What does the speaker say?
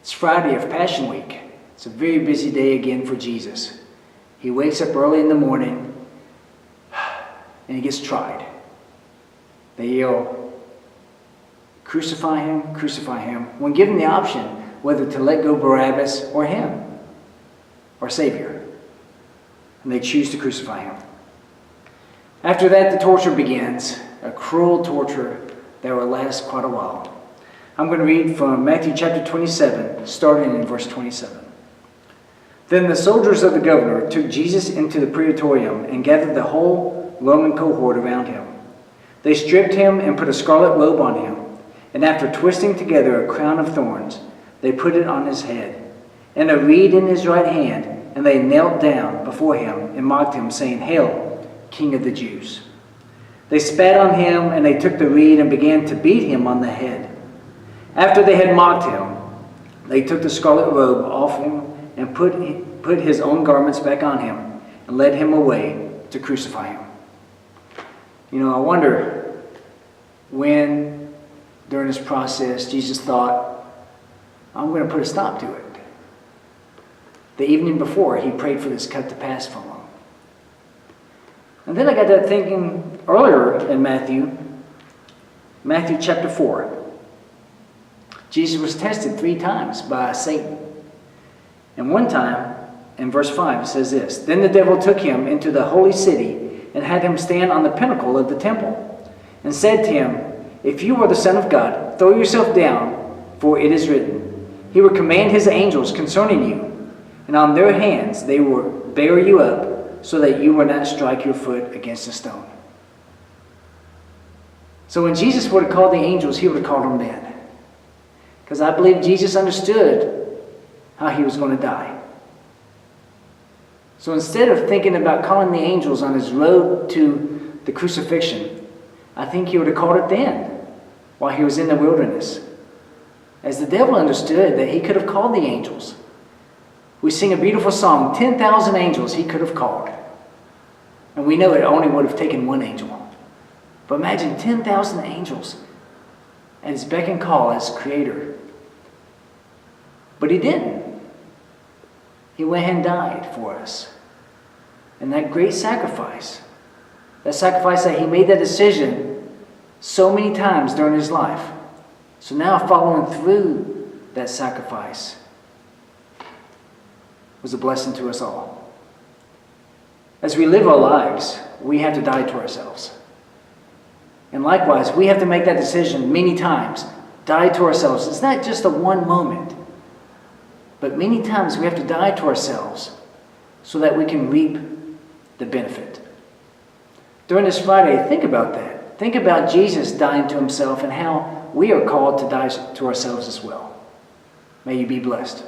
It's Friday of Passion Week. It's a very busy day again for Jesus. He wakes up early in the morning and he gets tried. They yell, "Crucify him, crucify him," when given the option whether to let go Barabbas or him, our Savior. And they choose to crucify him. After that, the torture begins, a cruel torture that will last quite a while. I'm going to read from Matthew chapter 27, starting in verse 27. Then the soldiers of the governor took Jesus into the praetorium and gathered the whole Roman cohort around him. They stripped him and put a scarlet robe on him, and after twisting together a crown of thorns, they put it on his head, and a reed in his right hand, and they knelt down before him and mocked him, saying, "Hail, King of the Jews." They spat on him, and they took the reed and began to beat him on the head. After they had mocked him, they took the scarlet robe off him and put his own garments back on him and led him away to crucify him. I wonder when, during this process, Jesus thought, I'm going to put a stop to it. The evening before, he prayed for this cup to pass from him. And then I got to thinking earlier in Matthew chapter 4. Jesus was tested 3 times by Satan. And one time, in verse 5, it says this, "Then the devil took him into the holy city and had him stand on the pinnacle of the temple and said to him, 'If you are the Son of God, throw yourself down, for it is written, He will command His angels concerning you, and on their hands they will bear you up, so that you will not strike your foot against a stone.'" So when Jesus would have called the angels, he would have called them then. Because I believe Jesus understood how he was going to die. So instead of thinking about calling the angels on his road to the crucifixion, I think he would have called it then, while he was in the wilderness. As the devil understood that he could have called the angels. We sing a beautiful song, 10,000 angels he could have called. And we know it only would have taken one angel. But imagine 10,000 angels at his beck and call as creator. But he didn't. He went and died for us. And that great sacrifice, that he made that decision so many times during his life. So now following through that sacrifice was a blessing to us all. As we live our lives, we have to die to ourselves. And likewise, we have to make that decision many times. Die to ourselves. It's not just a one moment. But many times we have to die to ourselves so that we can reap the benefit. During this Friday, think about that. Think about Jesus dying to himself and how we are called to die to ourselves as well. May you be blessed.